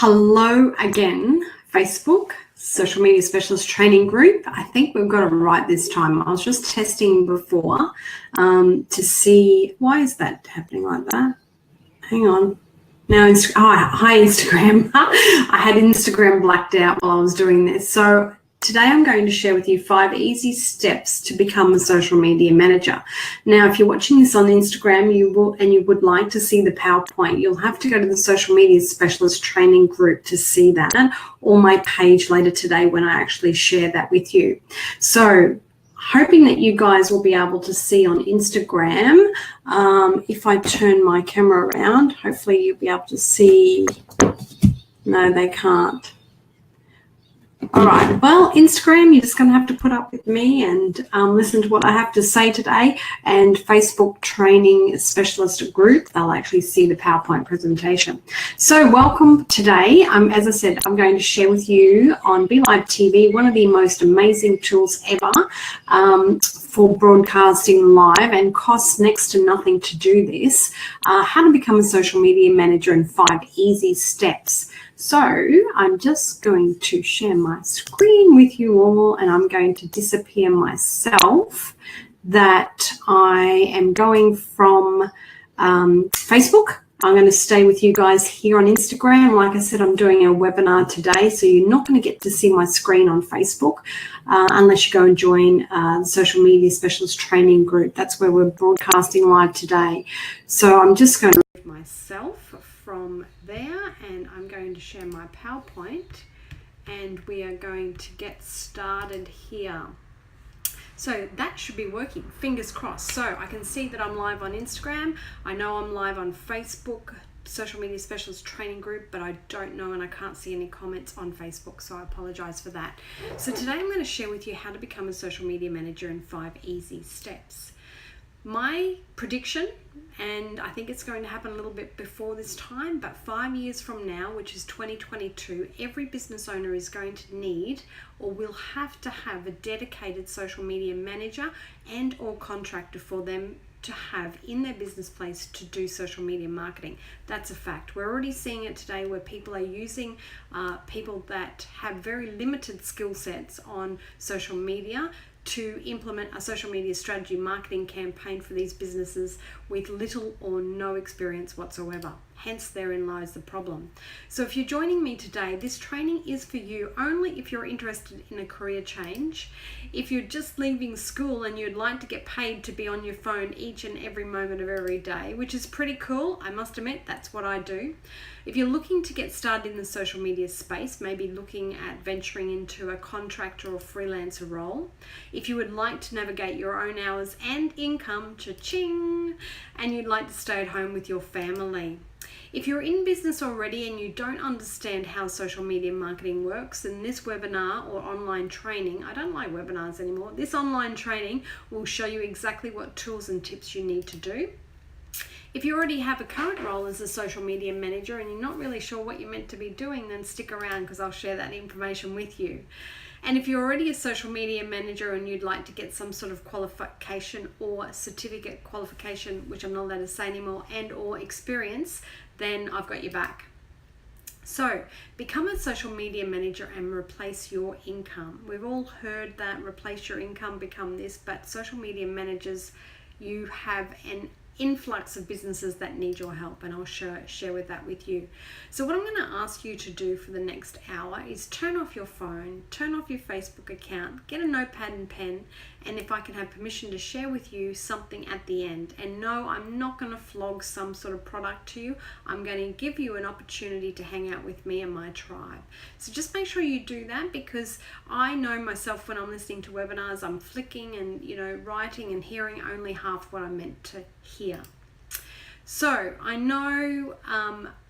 Hello again, Facebook, Social Media Specialist Training Group. I think we've got it right this time. I was just testing before to see, why is that happening like that? Hang on. Now, hi Instagram. I had Instagram blacked out while I was doing this. So today I'm going to share with you 5 easy steps to become a social media manager. Now, if you're watching this on Instagram, you would like to see the PowerPoint, you'll have to go to the Social Media Specialist Training Group to see that, or my page later today when I actually share that with you. So hoping that you guys will be able to see on Instagram. If I turn my camera around, hopefully you'll be able to see. No, they can't. All right, well, Instagram, you're just going to have to put up with me and listen to what I have to say today. And Facebook Training Specialist Group, they'll actually see the PowerPoint presentation. So welcome today. As I said, I'm going to share with you on Be Live TV, one of the most amazing tools ever for broadcasting live, and costs next to nothing to do this, how to become a social media manager in 5 easy steps. So I'm just going to share my screen with you all, and I'm going to disappear myself that I am going from Facebook. I'm going to stay with you guys here on Instagram. Like I said, I'm doing a webinar today, so you're not going to get to see my screen on Facebook unless you go and join the Social Media Specialist Training Group. That's where we're broadcasting live today. So I'm just going to remove myself from there, and I'm going to share my PowerPoint, and we are going to get started here. So that should be working, fingers crossed. So I can see that I'm live on Instagram. I know I'm live on Facebook, Social Media Specialist Training Group, but I don't know and I can't see any comments on Facebook, so I apologize for that. So today I'm going to share with you how to become a social media manager in 5 easy steps. My prediction, and I think it's going to happen a little bit before this time, but 5 years from now, which is 2022, every business owner is going to need or will have to have a dedicated social media manager and or contractor for them to have in their business place to do social media marketing. That's a fact. We're already seeing it today where people are using people that have very limited skill sets on social media to implement a social media strategy marketing campaign for these businesses with little or no experience whatsoever. Hence, therein lies the problem. So if you're joining me today, this training is for you only if you're interested in a career change. If you're just leaving school and you'd like to get paid to be on your phone each and every moment of every day, which is pretty cool, I must admit, that's what I do. If you're looking to get started in the social media space, maybe looking at venturing into a contractor or freelancer role. If you would like to navigate your own hours and income, cha-ching, and you'd like to stay at home with your family. If you're in business already and you don't understand how social media marketing works, then this webinar or online training, I don't like webinars anymore, this online training will show you exactly what tools and tips you need to do. If you already have a current role as a social media manager and you're not really sure what you're meant to be doing, then stick around because I'll share that information with you. And if you're already a social media manager and you'd like to get some sort of qualification or certificate qualification, which I'm not allowed to say anymore, and or experience, then I've got your back. So become a social media manager and replace your income. We've all heard that replace your income, become this, but social media managers, you have an influx of businesses that need your help, and I'll share with that with you. So what I'm going to ask you to do for the next hour is turn off your phone, turn off your Facebook account, get a notepad and pen, and if I can have permission to share with you something at the end. And no, I'm not going to flog some sort of product to you. I'm going to give you an opportunity to hang out with me and my tribe. So just make sure you do that, because I know myself when I'm listening to webinars, I'm flicking and writing and hearing only half what I meant to hear. So I know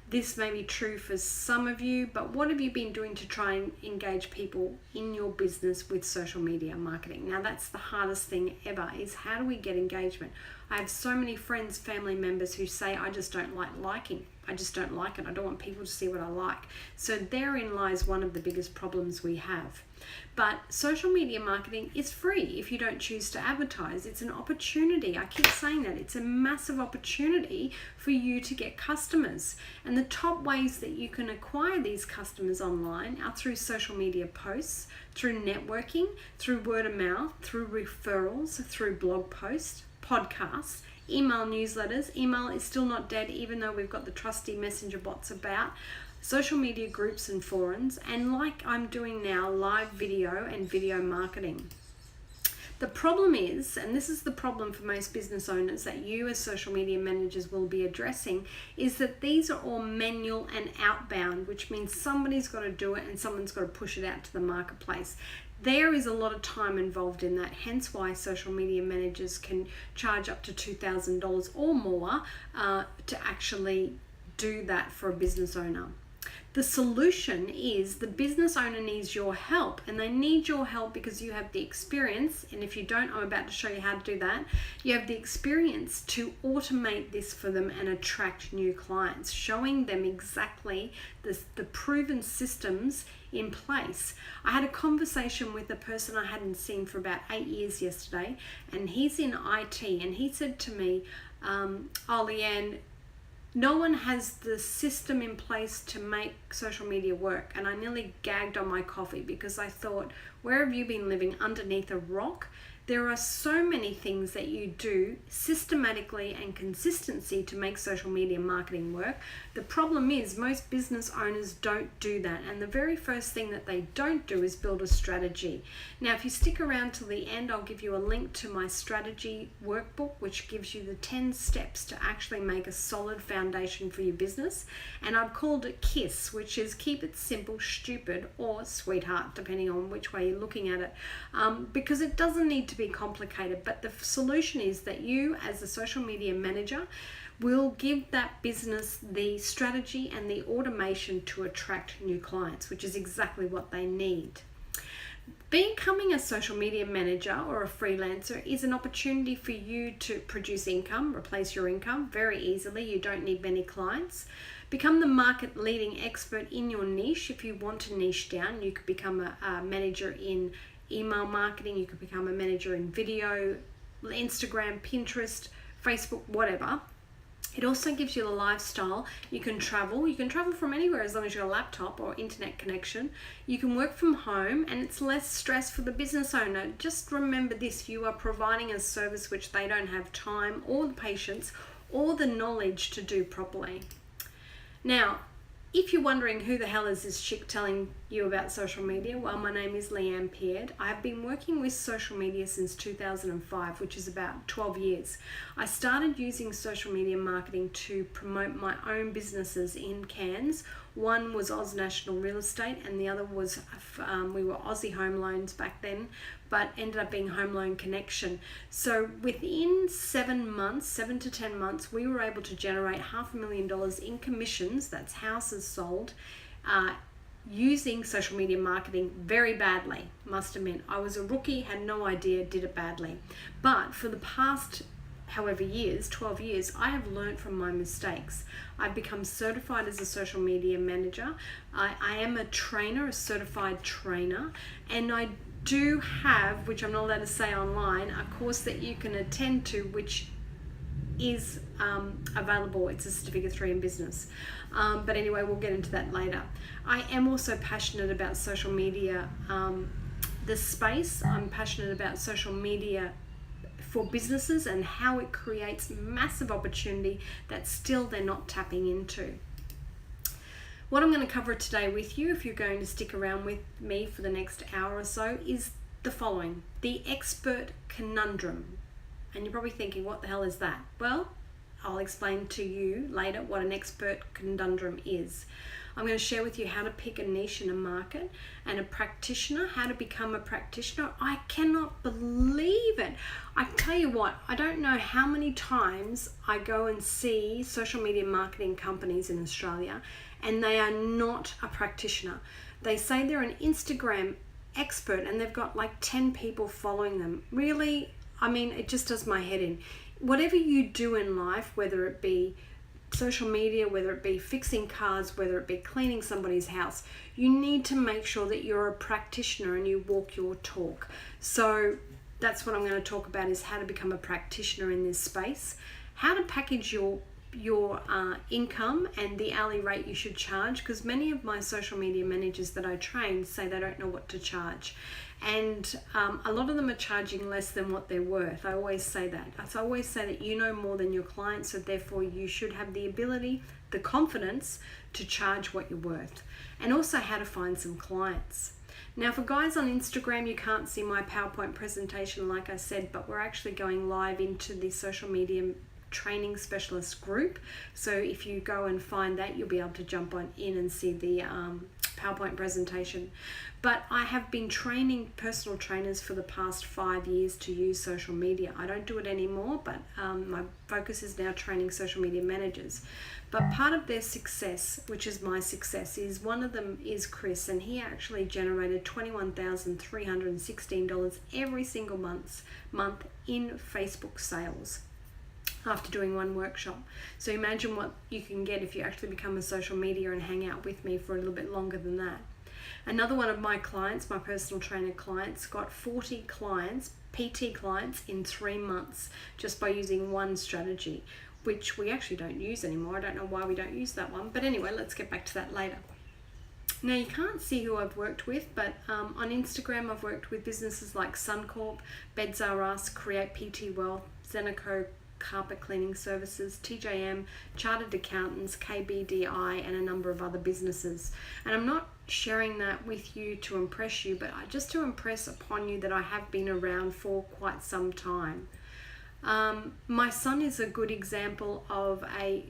this may be true for some of you, but what have you been doing to try and engage people in your business with social media marketing? Now that's the hardest thing ever, is how do we get engagement? I have so many friends, family members who say, I just don't like liking. I just don't like it. I don't want people to see what I like. So therein lies one of the biggest problems we have. But social media marketing is free if you don't choose to advertise. It's an opportunity. I keep saying that. It's a massive opportunity for you to get customers. And the top ways that you can acquire these customers online are through social media posts, through networking, through word of mouth, through referrals, through blog posts, podcasts, email newsletters. Email is still not dead, even though we've got the trusty messenger bots about. Social media groups and forums, and like I'm doing now, live video and video marketing. The problem is, and this is the problem for most business owners that you as social media managers will be addressing, is that these are all manual and outbound, which means somebody's got to do it and someone's got to push it out to the marketplace. There is a lot of time involved in that, hence why social media managers can charge up to $2,000 or more to actually do that for a business owner. The solution is the business owner needs your help, and they need your help because you have the experience, and if you don't, I'm about to show you how to do that. You have the experience to automate this for them and attract new clients, showing them exactly the proven systems in place. I had a conversation with a person I hadn't seen for about 8 years yesterday, and he's in IT, and he said to me, oh, Leanne, no one has the system in place to make social media work. And I nearly gagged on my coffee because I thought, where have you been living, underneath a rock? There are so many things that you do systematically and consistency to make social media marketing work. The problem is most business owners don't do that. And the very first thing that they don't do is build a strategy. Now, if you stick around till the end, I'll give you a link to my strategy workbook, which gives you the 10 steps to actually make a solid foundation for your business. And I've called it KISS, which is keep it simple, stupid, or sweetheart, depending on which way you're looking at it. Because it doesn't need to be complicated, but the solution is that you as a social media manager will give that business the strategy and the automation to attract new clients, which is exactly what they need. Becoming a social media manager or a freelancer is an opportunity for you to produce income, replace your income very easily. You don't need many clients. Become the market leading expert in your niche. If you want to niche down, you could become a manager in email marketing, you could become a manager in video, Instagram, Pinterest, Facebook, whatever. It also gives you the lifestyle. You can travel from anywhere as long as you have a laptop or internet connection. You can work from home, and it's less stress for the business owner. Just remember this, you are providing a service which they don't have time or the patience or the knowledge to do properly. Now, if you're wondering who the hell is this chick telling you about social media, well, my name is Leanne Peard. I've been working with social media since 2005, which is about 12 years. I started using social media marketing to promote my own businesses in Cairns. One was Oz National Real Estate, and the other was, we were Aussie Home Loans back then, but ended up being Home Loan Connection. So within 7 to 10 months, we were able to generate $500,000 in commissions, that's houses sold, using social media marketing very badly, must admit. I was a rookie, had no idea, did it badly. But for the past however years, 12 years, I have learned from my mistakes. I've become certified as a social media manager. I am a trainer, a certified trainer, and I do have, which I'm not allowed to say online, a course that you can attend to, which is available. It's a Certificate 3 in Business. But anyway, we'll get into that later. I am also passionate about social media, the space. I'm passionate about social media for businesses and how it creates massive opportunity that still they're not tapping into. What I'm going to cover today with you, if you're going to stick around with me for the next hour or so, is the following: the expert conundrum. And you're probably thinking, what the hell is that? Well, I'll explain to you later what an expert conundrum is. I'm going to share with you how to pick a niche in a market and a practitioner, how to become a practitioner. I cannot believe it. I tell you what, I don't know how many times I go and see social media marketing companies in Australia and they are not a practitioner. They say they're an Instagram expert and they've got like 10 people following them. Really, I mean, it just does my head in. Whatever you do in life, whether it be social media, whether it be fixing cars, whether it be cleaning somebody's house, you need to make sure that you're a practitioner and you walk your talk. So that's what I'm going to talk about, is how to become a practitioner in this space, how to package your income and the hourly rate you should charge, because many of my social media managers that I train say they don't know what to charge, and a lot of them are charging less than what they're worth. I always say that. I always say that you know more than your clients, so therefore you should have the ability, the confidence to charge what you're worth, and also how to find some clients. Now, for guys on Instagram, you can't see my PowerPoint presentation like I said, but we're actually going live into the social media training specialist group. So if you go and find that, you'll be able to jump on in and see the PowerPoint presentation. But I have been training personal trainers for the past 5 years to use social media. I don't do it anymore, but my focus is now training social media managers. But part of their success, which is my success, is one of them is Chris, and he actually generated $21,316 every single month in Facebook sales after doing one workshop. So imagine what you can get if you actually become a social media and hang out with me for a little bit longer than that. Another one of my clients, my personal trainer clients, got 40 clients, PT clients, in 3 months just by using one strategy, which we actually don't use anymore. I don't know why we don't use that one, but anyway, let's get back to that later. Now, you can't see who I've worked with, but on Instagram I've worked with businesses like Suncorp, Beds R Us, Create PT Wealth, Zeneco Carpet Cleaning Services, TJM, Chartered Accountants, KBDI, and a number of other businesses. And I'm not sharing that with you to impress you, but just to impress upon you that I have been around for quite some time. My son is a good example of a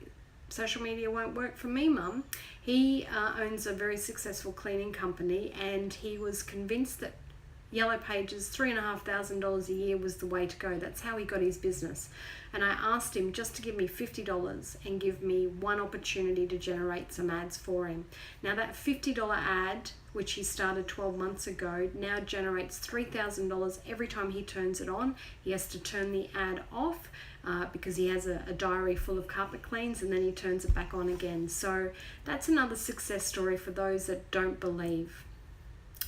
social media won't work for me mum. He owns a very successful cleaning company, and he was convinced that Yellow Pages, $3,500 a year was the way to go. That's how he got his business. And I asked him just to give me $50 and give me one opportunity to generate some ads for him. Now that $50 ad, which he started 12 months ago, now generates $3,000 every time he turns it on. He has to turn the ad off because he has a diary full of carpet cleans, and then he turns it back on again. So that's another success story for those that don't believe.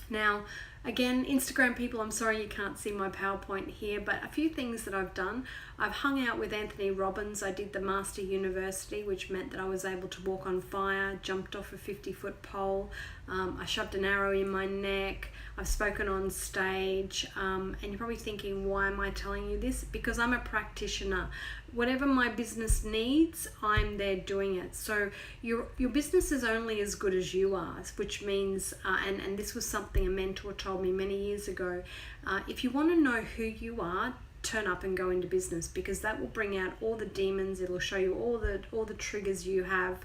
Now, again, Instagram people, I'm sorry you can't see my PowerPoint here, but a few things that I've done. I've hung out with Anthony Robbins. I did the Master University, which meant that I was able to walk on fire, jumped off a 50-foot pole. I shoved an arrow in my neck. I've spoken on stage. And you're probably thinking, why am I telling you this? Because I'm a practitioner. Whatever my business needs, I'm there doing it. So your business is only as good as you are, which means, and this was something a mentor told me many years ago, if you want to know who you are, turn up and go into business, because that will bring out all the demons. It'll show you all the triggers you have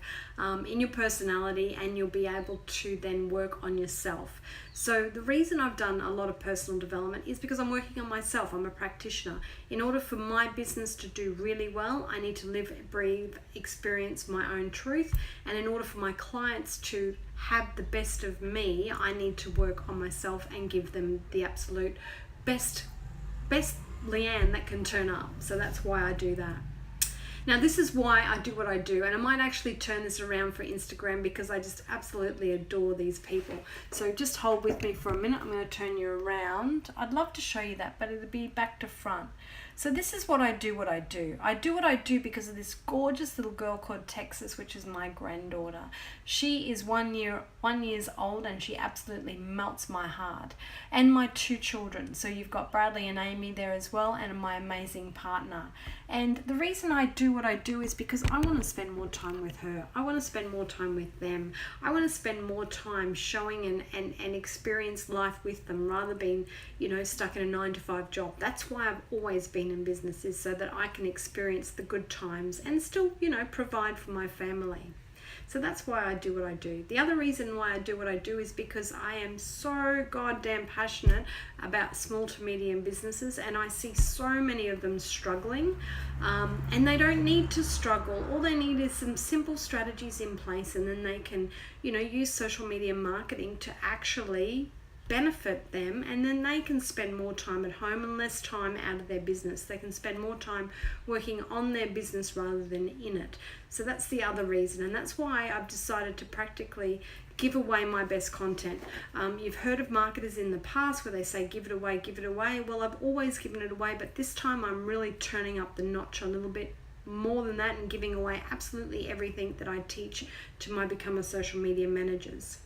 in your personality, and you'll be able to then work on yourself. So the reason I've done a lot of personal development is because I'm working on myself. I'm a practitioner. In order for my business to do really well, I need to live, breathe, experience my own truth. And in order for my clients to have the best of me, I need to work on myself and give them the absolute best Leanne that can turn up. So that's why I do that. Now, this is why I do what I do, and I might actually turn this around for Instagram because I just absolutely adore these people. So just hold with me for a minute. I'm going to turn you around. I'd love to show you that, but it'll be back to front. So this is what I do. I do what I do because of this gorgeous little girl called Texas, which is my granddaughter. She is 1 year old, and she absolutely melts my heart. And my 2 children. So you've got Bradley and Amy there as well, and my amazing partner. And the reason I do what I do is because I want to spend more time with her. I want to spend more time with them. I want to spend more time showing and experience life with them, rather than being, stuck in a 9-to-5 job. That's why I've always been in business, is so that I can experience the good times and still, provide for my family. So that's why I do what I do. The other reason why I do what I do is because I am so goddamn passionate about small to medium businesses, and I see so many of them struggling, and they don't need to struggle. All they need is some simple strategies in place, and then they can, use social media marketing to actually benefit them, and then they can spend more time at home and less time out of their business. They can spend more time working on their business rather than in it. So that's the other reason, and that's why I've decided to practically give away my best content. You've heard of marketers in the past where they say give it away, give it away. Well, I've always given it away, but this time I'm really turning up the notch a little bit more than that and giving away absolutely everything that I teach to my Become a Social Media Managers.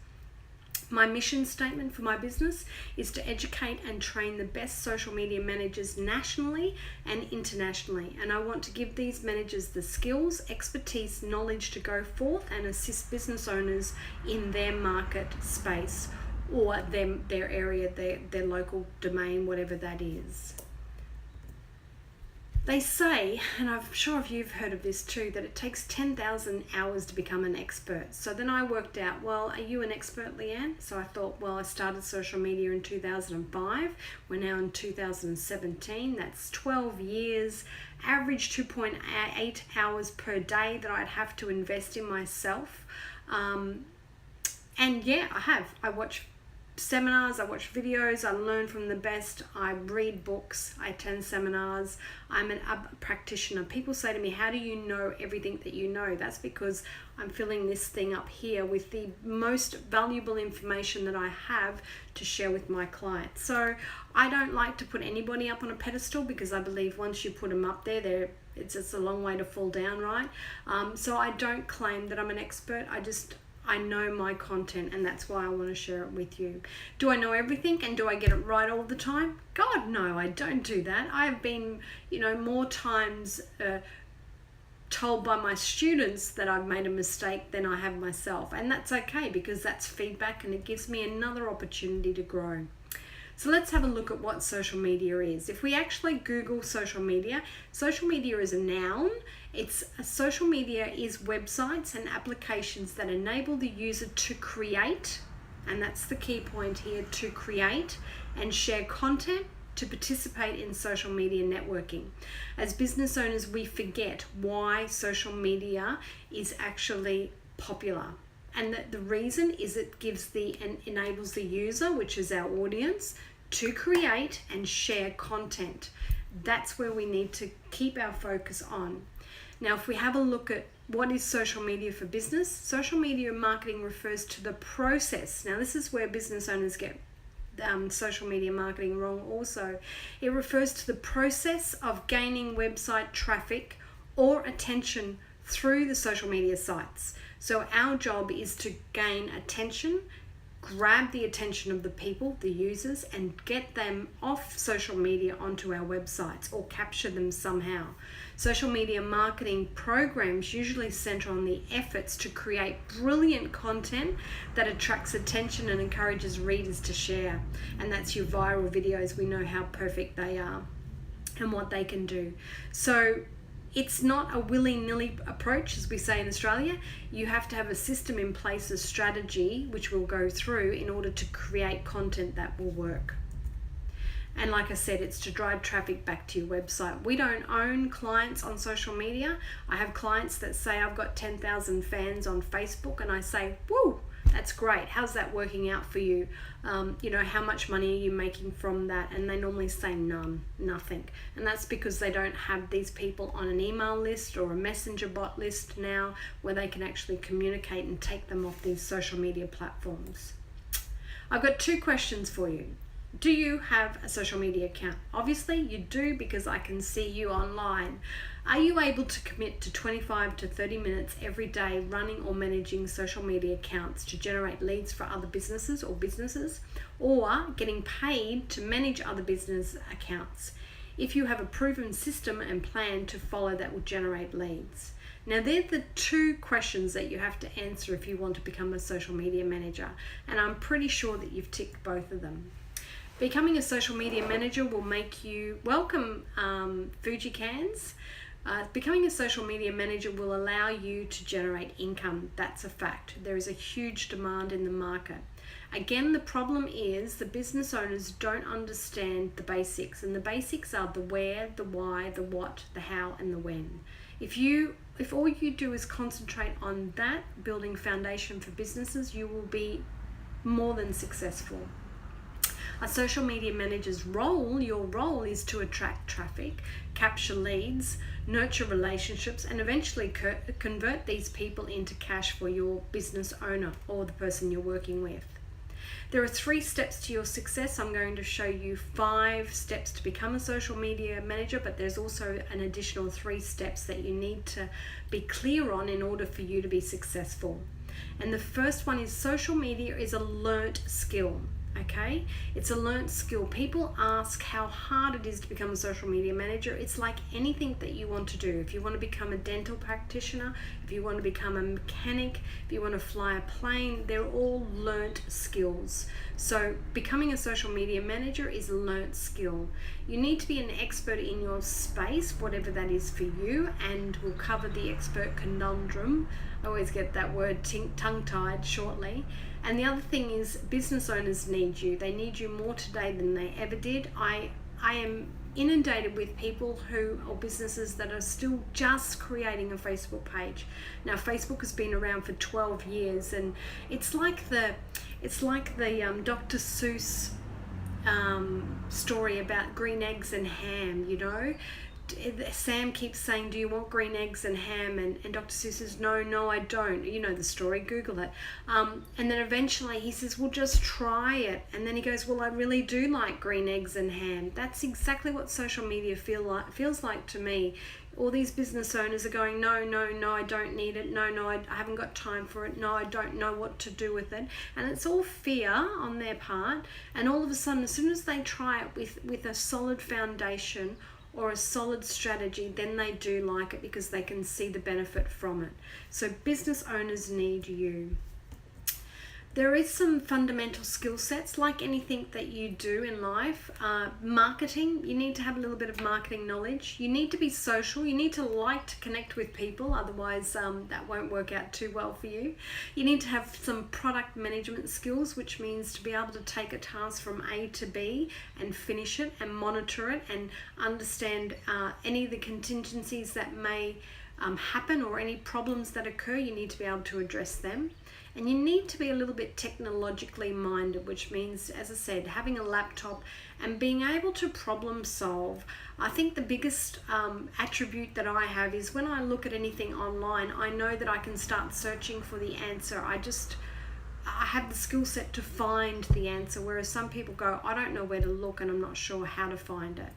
My mission statement for my business is to educate and train the best social media managers nationally and internationally. And I want to give these managers the skills, expertise, knowledge to go forth and assist business owners in their market space or their area, their local domain, whatever that is. They say, and I'm sure you've heard of this too, that it takes 10,000 hours to become an expert. So then I worked out, well, are you an expert, Leanne? So I thought, well, I started social media in 2005. We're now in 2017. That's 12 years, average 2.8 hours per day that I'd have to invest in myself. And yeah, I have. I watch seminars, I watch videos, I learn from the best, I read books, I attend seminars. I'm a practitioner. People say to me, how do you know everything that you know? That's because I'm filling this thing up here with the most valuable information that I have to share with my clients. So I don't like to put anybody up on a pedestal, because I believe once you put them up there, it's a long way to fall down, right? So I don't claim that I'm an expert. I know my content, and that's why I want to share it with you. Do I know everything and do I get it right all the time? God, no, I don't do that. I've been, more times told by my students that I've made a mistake than I have myself. And that's okay, because that's feedback and it gives me another opportunity to grow. So let's have a look at what social media is. If we actually Google social media is a noun. Social media is websites and applications that enable the user to create, and that's the key point here, to create and share content, to participate in social media networking. As business owners, we forget why social media is actually popular. And the reason is it enables the user, which is our audience, to create and share content. That's where we need to keep our focus on. Now, if we have a look at what is social media for business, social media marketing refers to the process. Now, this is where business owners get social media marketing wrong also. It refers to the process of gaining website traffic or attention through the social media sites. So our job is to gain attention, grab the attention of the people, the users, and get them off social media onto our websites or capture them somehow. Social media marketing programs usually center on the efforts to create brilliant content that attracts attention and encourages readers to share. And that's your viral videos. We know how perfect they are and what they can do. So it's not a willy-nilly approach, as we say in Australia. You have to have a system in place, a strategy, which we'll go through in order to create content that will work. And like I said, it's to drive traffic back to your website. We don't own clients on social media. I have clients that say, I've got 10,000 fans on Facebook, and I say, woo, that's great. How's that working out for you? How much money are you making from that? And they normally say nothing. And that's because they don't have these people on an email list or a messenger bot list now where they can actually communicate and take them off these social media platforms. I've got 2 questions for you. Do you have a social media account? Obviously you do, because I can see you online. Are you able to commit to 25 to 30 minutes every day running or managing social media accounts to generate leads for other businesses, or getting paid to manage other business accounts? If you have a proven system and plan to follow that will generate leads. Now, they're the 2 questions that you have to answer if you want to become a social media manager, and I'm pretty sure that you've ticked both of them. Becoming a social media manager will make you welcome Fuji cans. Becoming a social media manager will allow you to generate income. That's a fact. There is a huge demand in the market. Again, the problem is the business owners don't understand the basics, and the basics are the where, the why, the what, the how, and the when. If all you do is concentrate on that, building foundation for businesses, you will be more than successful. A social media manager's role, your role, is to attract traffic, capture leads, nurture relationships, and eventually convert these people into cash for your business owner or the person you're working with. There are 3 steps to your success. I'm going to show you 5 steps to become a social media manager, but there's also an additional 3 steps that you need to be clear on in order for you to be successful. And the first one is social media is a learnt skill. Okay, it's a learnt skill. People ask how hard it is to become a social media manager. It's like anything that you want to do. If you want to become a dental practitioner, if you want to become a mechanic, if you want to fly a plane, they're all learnt skills. So becoming a social media manager is a learnt skill. You need to be an expert in your space, whatever that is for you, and we'll cover the expert conundrum. I always get that word tongue-tied shortly. And the other thing is business owners need you. They need you more today than they ever did. I am inundated with people or businesses that are still just creating a Facebook page. Now, Facebook has been around for 12 years, and it's like the Dr. Seuss story about green eggs and ham, you know. Sam keeps saying, do you want green eggs and ham? And Dr. Seuss says, no, I don't. You know the story, Google it. And then eventually he says, well, just try it. And then he goes, well, I really do like green eggs and ham. That's exactly what social media feels like to me. All these business owners are going, no, I don't need it. No, I haven't got time for it. No, I don't know what to do with it. And it's all fear on their part. And all of a sudden, as soon as they try it with a solid foundation or a solid strategy, then they do like it because they can see the benefit from it. So business owners need you. There is some fundamental skill sets, like anything that you do in life. Marketing, you need to have a little bit of marketing knowledge. You need to be social. You need to like to connect with people, otherwise that won't work out too well for you. You need to have some product management skills, which means to be able to take a task from A to B and finish it and monitor it and understand any of the contingencies that may happen or any problems that occur. You need to be able to address them. And you need to be a little bit technologically minded, which means, as I said, having a laptop and being able to problem solve. I think the biggest attribute that I have is when I look at anything online, I know that I can start searching for the answer. I have the skill set to find the answer, whereas some people go, I don't know where to look and I'm not sure how to find it.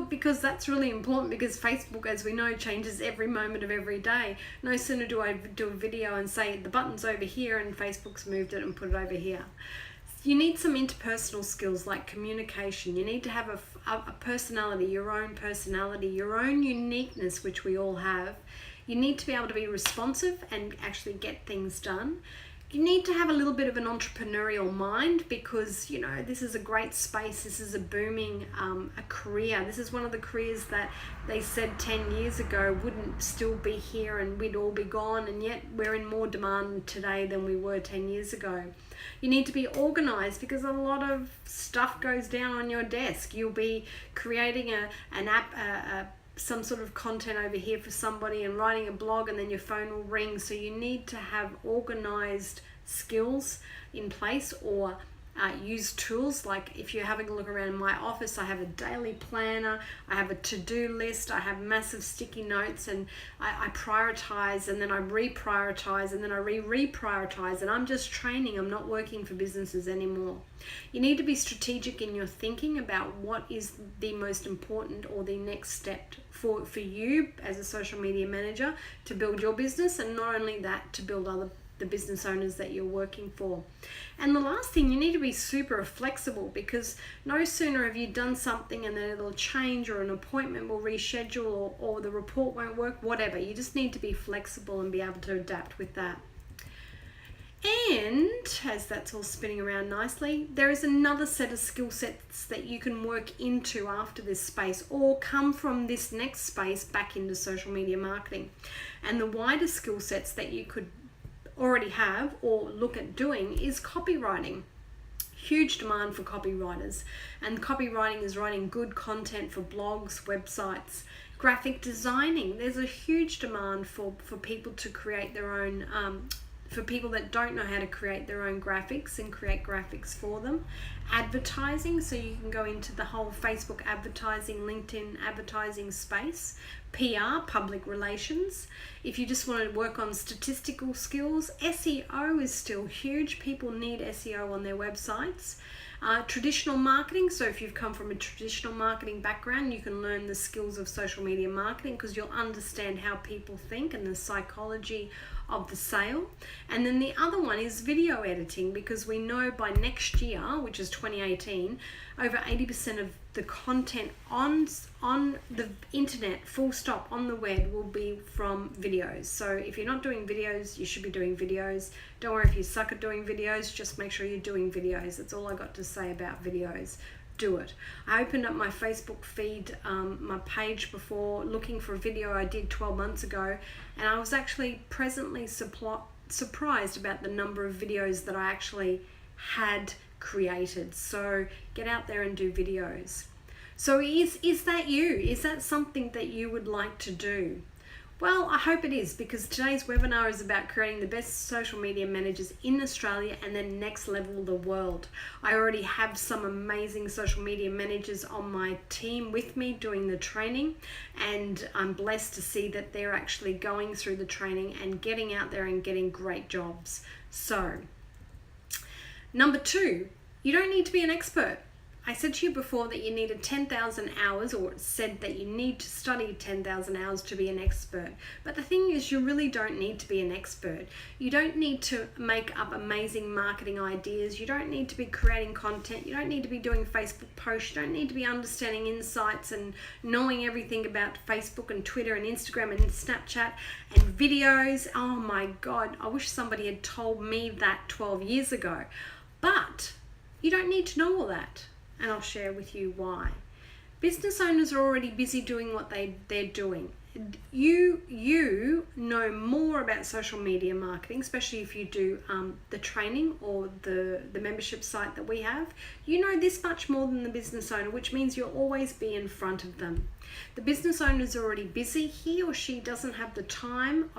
Because that's really important, because Facebook, as we know, changes every moment of every day. No sooner do I do a video and say the button's over here and Facebook's moved it and put it over here. You need some interpersonal skills like communication. You need to have a personality, your own uniqueness, which we all have. You need to be able to be responsive and actually get things done. You need to have a little bit of an entrepreneurial mind, because, you know, this is a great space. This is a booming a career. This is one of the careers that they said 10 years ago wouldn't still be here and we'd all be gone, and yet we're in more demand today than we were 10 years ago. You need to be organized, because a lot of stuff goes down on your desk. You'll be creating an app, some sort of content over here for somebody and writing a blog, and then your phone will ring. So you need to have organized skills in place, or use tools. Like if you're having a look around in my office, I have a daily planner, I have a to-do list, I have massive sticky notes, and I prioritize, and then I reprioritize, and then I reprioritize, and I'm just training. I'm not working for businesses anymore. You need to be strategic in your thinking about what is the most important or the next step for you as a social media manager to build your business, and not only that, to build the business owners that you're working for. And the last thing, you need to be super flexible, because no sooner have you done something and then it'll change, or an appointment will reschedule, or the report won't work, whatever. You just need to be flexible and be able to adapt with that. And as that's all spinning around nicely, there is another set of skill sets that you can work into after this space, or come from this next space back into social media marketing. And the wider skill sets that you could already have or look at doing is copywriting. Huge demand for copywriters, and copywriting is writing good content for blogs, websites. Graphic designing, there's a huge demand for people to create their own for people that don't know how to create their own graphics and create graphics for them. Advertising, so you can go into the whole Facebook advertising, LinkedIn advertising space. PR, public relations. If you just want to work on statistical skills, SEO is still huge. People need SEO on their websites. Traditional marketing, so if you've come from a traditional marketing background, you can learn the skills of social media marketing because you'll understand how people think and the psychology of the sale. And then the other one is video editing, because we know by next year, which is 2018, over 80% of the content on the internet, full stop, on the web, will be from videos. So if you're not doing videos, you should be doing videos. Don't worry if you suck at doing videos, just make sure you're doing videos. That's all I got to say about videos. Do it. I opened up my Facebook feed, my page before, looking for a video I did 12 months ago, and I was actually pleasantly surprised about the number of videos that I actually had created. So get out there and do videos. So is that you? Is that something that you would like to do? Well, I hope it is, because today's webinar is about creating the best social media managers in Australia and then next level the world. I already have some amazing social media managers on my team with me doing the training, and I'm blessed to see that they're actually going through the training and getting out there and getting great jobs. So, number 2, you don't need to be an expert. I said to you before that you needed 10,000 hours, or it said that you need to study 10,000 hours to be an expert. But the thing is, you really don't need to be an expert. You don't need to make up amazing marketing ideas. You don't need to be creating content. You don't need to be doing Facebook posts. You don't need to be understanding insights and knowing everything about Facebook and Twitter and Instagram and Snapchat and videos. Oh my God, I wish somebody had told me that 12 years ago. But you don't need to know all that. And I'll share with you why. Business owners are already busy doing what they're doing. You know more about social media marketing, especially if you do the training or the membership site that we have. You know this much more than the business owner, which means you'll always be in front of them. The business owner is already busy. He or she doesn't have the time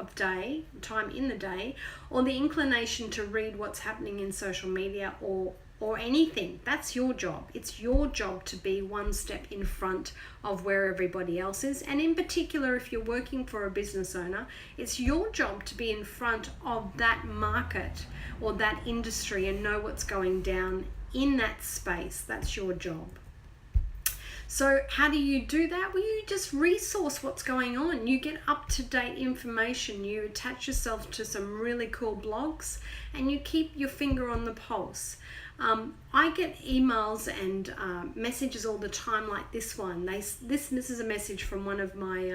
in the day, or the inclination to read what's happening in social media or anything. That's your job. It's your job to be one step in front of where everybody else is. And in particular, if you're working for a business owner, it's your job to be in front of that market or that industry and know what's going down in that space. That's your job. So how do you do that? Well, you just resource what's going on. You get up-to-date information. You attach yourself to some really cool blogs, and you keep your finger on the pulse. I get emails and messages all the time like this one. This is a message from one of my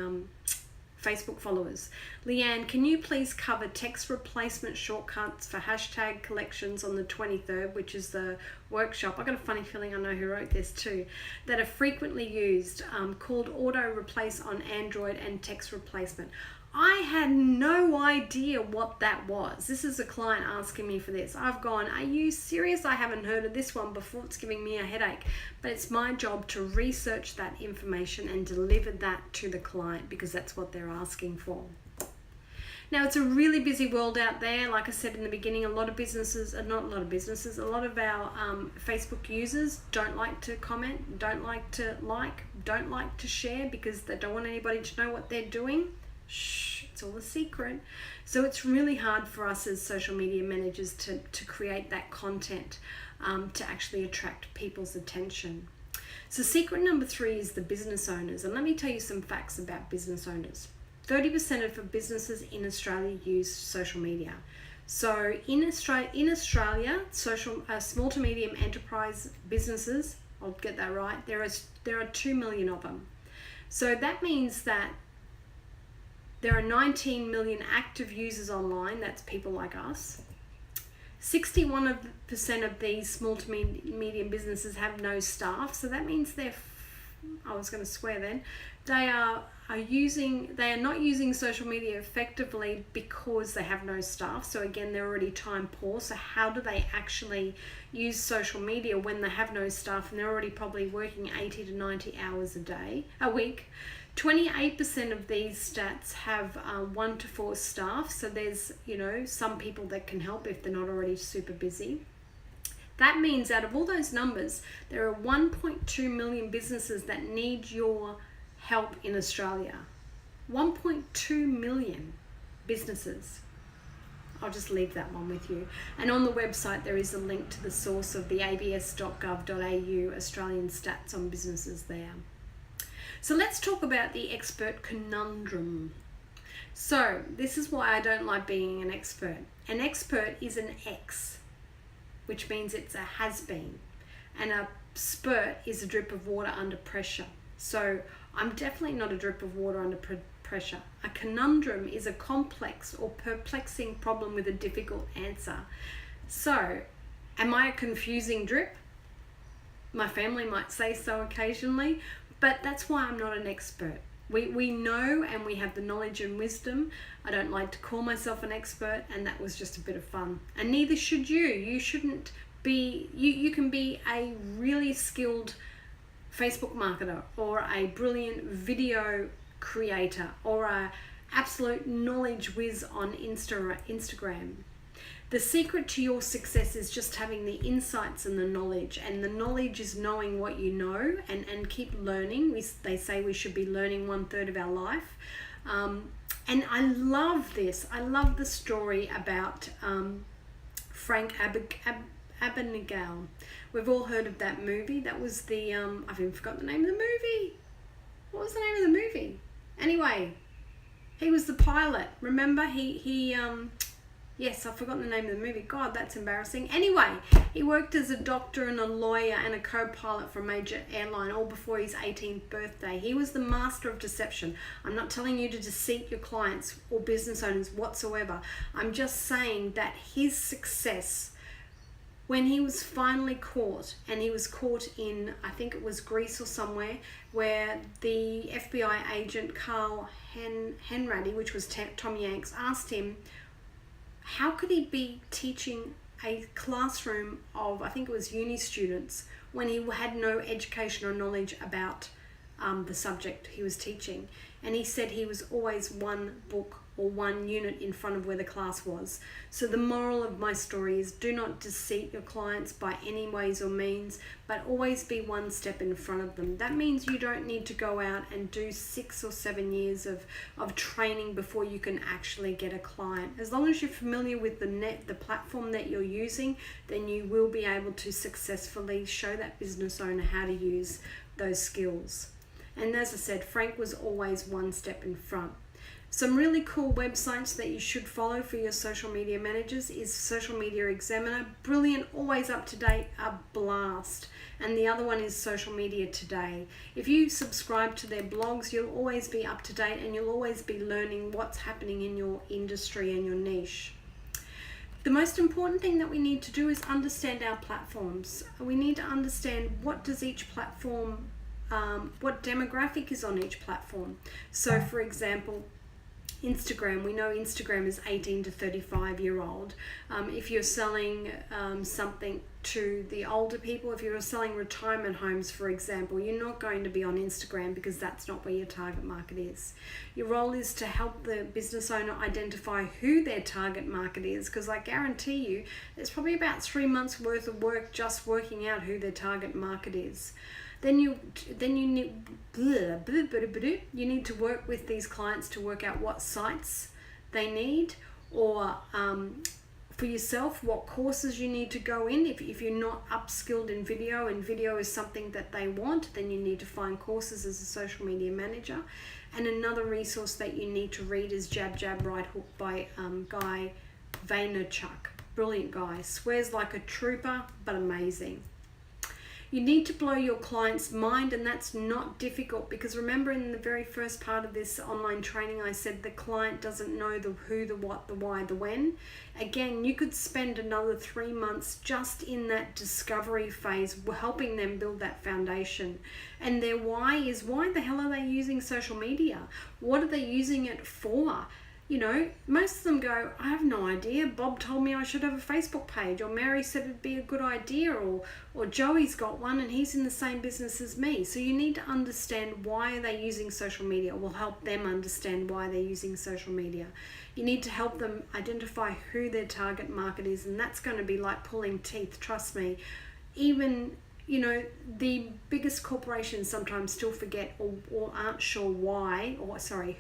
Facebook followers. Leanne, can you please cover text replacement shortcuts for hashtag collections on the 23rd, which is the workshop? I got a funny feeling I know who wrote this too. That are frequently used, called auto replace on Android and text replacement. I had no idea what that was. This is a client asking me for this. I've gone, are you serious? I haven't heard of this one before. It's giving me a headache. But it's my job to research that information and deliver that to the client, because that's what they're asking for. Now, it's a really busy world out there. Like I said in the beginning, a lot of our Facebook users don't like to comment, don't like to share, because they don't want anybody to know what they're doing. Shh, it's all a secret. So it's really hard for us as social media managers to create that content to actually attract people's attention. So secret number 3 is the business owners. And let me tell you some facts about business owners. 30% of businesses in Australia use social media. So in Australia, small to medium enterprise businesses, I'll get that right, there are 2 million of them. So that means that there are 19 million active users online. That's people like us. 61% of these small to medium businesses have no staff. So that means they are not using social media effectively because they have no staff. So again, they're already time poor. So how do they actually use social media when they have no staff and they're already probably working 80 to 90 hours a week? 28% of these stats have 1 to 4 staff. So there's, some people that can help if they're not already super busy. That means out of all those numbers, there are 1.2 million businesses that need your help in Australia. 1.2 million businesses. I'll just leave that one with you. And on the website, there is a link to the source of the abs.gov.au Australian stats on businesses there. So let's talk about the expert conundrum. So this is why I don't like being an expert. An expert is an X, which means it's a has-been. And a spurt is a drip of water under pressure. So I'm definitely not a drip of water under pressure. A conundrum is a complex or perplexing problem with a difficult answer. So, am I a confusing drip? My family might say so occasionally, but that's why I'm not an expert. We know and we have the knowledge and wisdom. I don't like to call myself an expert, and that was just a bit of fun. And neither should you. You shouldn't be, you can be a really skilled Facebook marketer, or a brilliant video creator, or a absolute knowledge whiz on Instagram. The secret to your success is just having the insights and the knowledge. And the knowledge is knowing what you know and keep learning. They say we should be learning 1/3 of our life. And I love this. I love the story about Frank Abagnale. We've all heard of that movie. That was the, I've even forgotten the name of the movie. What was the name of the movie? Anyway, he was the pilot. Remember, yes, I've forgotten the name of the movie. God, that's embarrassing. Anyway, he worked as a doctor and a lawyer and a co-pilot for a major airline all before his 18th birthday. He was the master of deception. I'm not telling you to deceive your clients or business owners whatsoever. I'm just saying that his success, when he was finally caught, and he was caught in, I think it was Greece or somewhere, where the FBI agent Carl Henratty, which was Tom Yanks, asked him, how could he be teaching a classroom of, I think it was uni students, when he had no education or knowledge about the subject he was teaching? And he said he was always one book or one unit in front of where the class was. So the moral of my story is, do not deceive your clients by any ways or means, but always be one step in front of them. That means you don't need to go out and do 6 or 7 years of training before you can actually get a client. As long as you're familiar with the platform that you're using, then you will be able to successfully show that business owner how to use those skills. And as I said, Frank was always one step in front. Some really cool websites that you should follow for your social media managers is Social Media Examiner, brilliant, always up to date, a blast. And the other one is Social Media Today. If you subscribe to their blogs, you'll always be up to date and you'll always be learning what's happening in your industry and your niche. The most important thing that we need to do is understand our platforms. We need to understand what does each platform, what demographic is on each platform. So for example, Instagram, we know Instagram is 18 to 35-year-old. If you're selling something to the older people, if you're selling retirement homes, for example, you're not going to be on Instagram because that's not where your target market is. Your role is to help the business owner identify who their target market is, because I guarantee you there's probably about 3 months worth of work just working out who their target market is. Then you need to work with these clients to work out what sites they need, or for yourself, what courses you need to go in. If you're not upskilled in video and video is something that they want, then you need to find courses as a social media manager. And another resource that you need to read is Jab Jab Right Hook by Guy Vaynerchuk. Brilliant guy, swears like a trooper, but amazing. You need to blow your client's mind, and that's not difficult, because remember in the very first part of this online training I said the client doesn't know the who, the what, the why, the when. Again, you could spend another 3 months just in that discovery phase helping them build that foundation. And their why is, why the hell are they using social media? What are they using it for? you know, most of them go, I have no idea. Bob told me I should have a Facebook page, or Mary said it'd be a good idea, or Joey's got one and he's in the same business as me. So you need to understand why they're using social media. We'll help them understand why they're using social media. You need to help them identify who their target market is, and that's going to be like pulling teeth, trust me. Even, you know, the biggest corporations sometimes still forget or aren't sure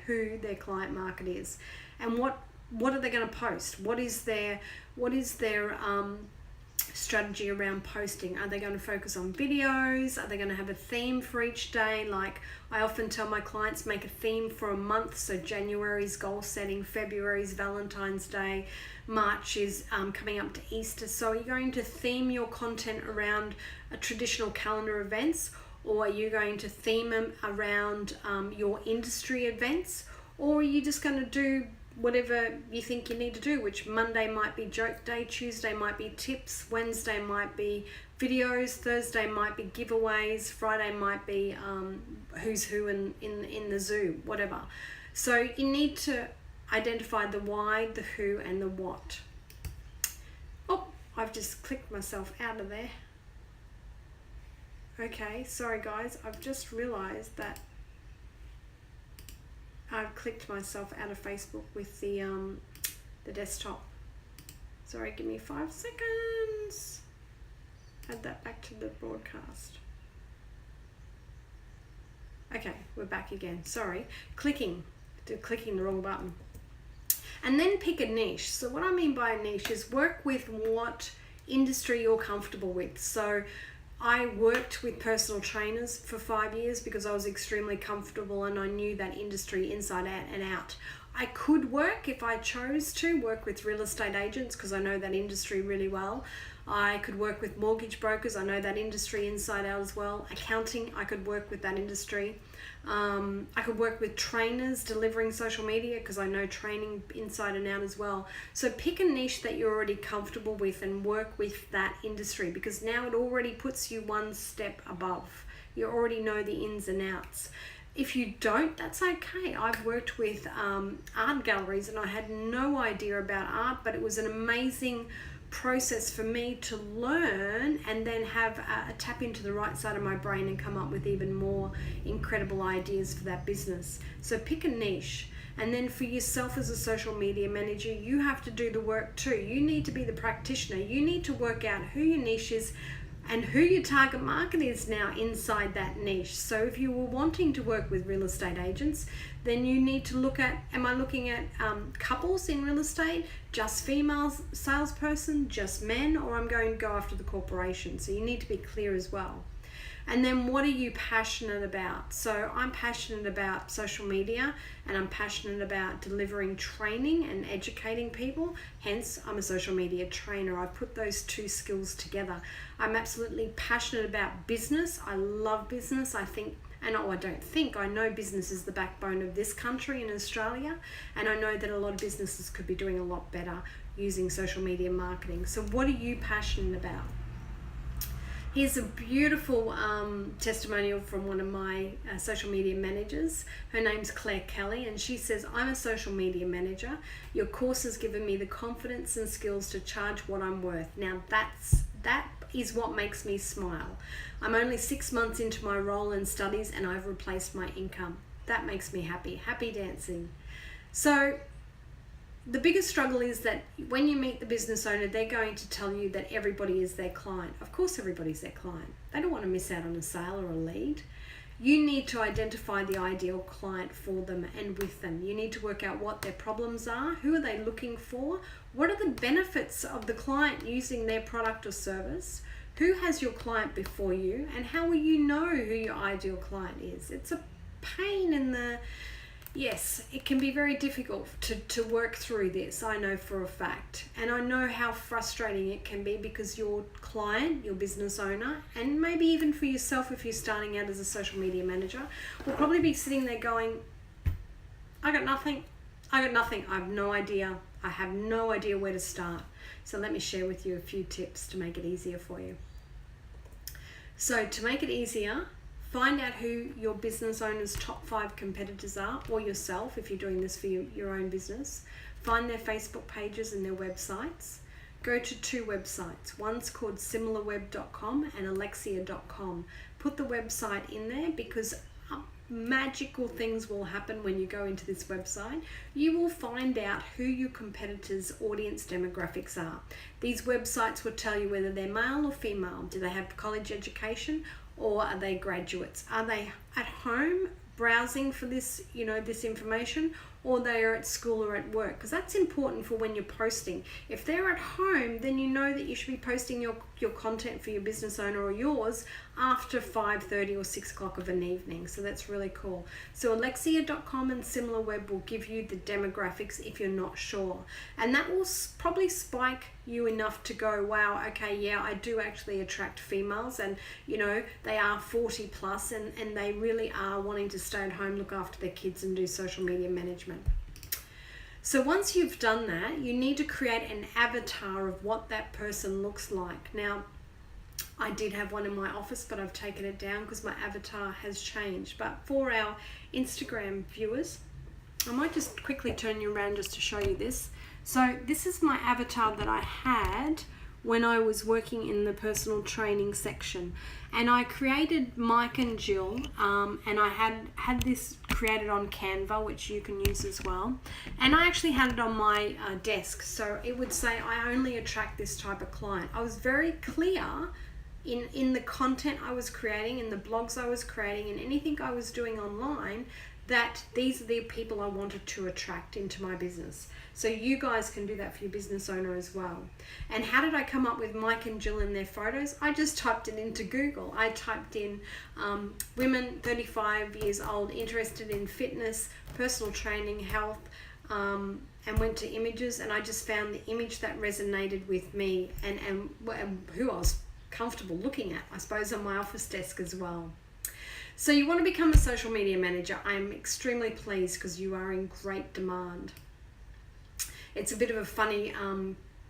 who their client market is, and what are they going to post? What is their strategy around posting? Are they going to focus on videos? Are they going to have a theme for each day? Like I often tell my clients, make a theme for a month. So January's goal setting, February's Valentine's Day, March is coming up to Easter. So are you going to theme your content around a traditional calendar events, or are you going to theme them around your industry events, or are you just going to do whatever you think you need to do, which Monday might be joke day, Tuesday might be tips, Wednesday might be videos, Thursday might be giveaways, Friday might be who's who in the zoo, whatever. So you need to identify the why, the who, and the what. Oh, I've just clicked myself out of there. Okay, sorry guys, I've just realized that I've clicked myself out of Facebook with the desktop. Sorry, give me 5 seconds. Add that back to the broadcast. Okay, we're back again. Sorry, clicking the wrong button. And then pick a niche. So what I mean by a niche is work with what industry you're comfortable with. So I worked with personal trainers for 5 years because I was extremely comfortable and I knew that industry inside out and out. I could work, if I chose to, work with real estate agents because I know that industry really well. I could work with mortgage brokers. I know that industry inside out as well. Accounting, I could work with that industry. I could work with trainers delivering social media because I know training inside and out as well. So pick a niche that you're already comfortable with and work with that industry, because now it already puts you one step above. You already know the ins and outs. If you don't, that's okay. I've worked with art galleries and I had no idea about art, but it was an amazing process for me to learn and then have a tap into the right side of my brain and come up with even more incredible ideas for that business. So pick a niche. And then for yourself as a social media manager, you have to do the work too. You need to be the practitioner. You need to work out who your niche is and who your target market is now inside that niche. So if you were wanting to work with real estate agents, then you need to look at, am I looking at couples in real estate, just female salesperson, just men, or I'm going to go after the corporation? So you need to be clear as well. And then what are you passionate about? So I'm passionate about social media and I'm passionate about delivering training and educating people. Hence, I'm a social media trainer. I put those two skills together. I'm absolutely passionate about business. I love business. I know business is the backbone of this country in Australia. And I know that a lot of businesses could be doing a lot better using social media marketing. So what are you passionate about? Here's a beautiful testimonial from one of my social media managers. Her name's Claire Kelly, and she says, I'm a social media manager. Your course has given me the confidence and skills to charge what I'm worth. Now that is what makes me smile. I'm only 6 months into my role and studies and I've replaced my income. That makes me happy. Happy dancing. So the biggest struggle is that when you meet the business owner, they're going to tell you that everybody is their client. Of course, everybody's their client. They don't want to miss out on a sale or a lead. You need to identify the ideal client for them and with them. You need to work out what their problems are. Who are they looking for? What are the benefits of the client using their product or service? Who has your client before you? And how will you know who your ideal client is? It's a pain in the... Yes, it can be very difficult to work through this, I know for a fact. And I know how frustrating it can be because your client, your business owner, and maybe even for yourself if you're starting out as a social media manager, will probably be sitting there going, I got nothing. I have no idea. I have no idea where to start. So let me share with you a few tips to make it easier for you. So to make it easier, Find out who your business owner's top 5 competitors are, or yourself if you're doing this for your own business. Find their Facebook pages and their websites. Go to 2 websites. One's called similarweb.com and alexia.com. Put the website in there because magical things will happen when you go into this website. You will find out who your competitors' audience demographics are. These websites will tell you whether they're male or female. Do they have college education, or are they graduates? Are they at home browsing for this, this information, or they are at school or at work? Because that's important for when you're posting. If they're at home, then you know that you should be posting your content for your business owner or yours after 5:30 or 6 o'clock of an evening. So that's really cool. So alexia.com and SimilarWeb will give you the demographics if you're not sure. And that will probably spike you enough to go, wow, okay, yeah, I do actually attract females, and they are 40 plus, and they really are wanting to stay at home, look after their kids and do social media management. So once you've done that, you need to create an avatar of what that person looks like. Now, I did have one in my office, but I've taken it down because my avatar has changed. But for our Instagram viewers, I might just quickly turn you around just to show you this. So this is my avatar that I had when I was working in the personal training section, and I created Mike and Jill, and I had this created on Canva, which you can use as well, and I actually had it on my desk, so it would say I only attract this type of client. I was very clear in the content I was creating, in the blogs I was creating, and anything I was doing online, that these are the people I wanted to attract into my business. So you guys can do that for your business owner as well. And how did I come up with Mike and Jill and their photos? I just typed it into Google. I typed in women 35 years old interested in fitness, personal training, health, and went to images, and I just found the image that resonated with me and who I was comfortable looking at, I suppose, on my office desk as well. So you want to become a social media manager. I'm extremely pleased because you are in great demand. It's a bit of a funny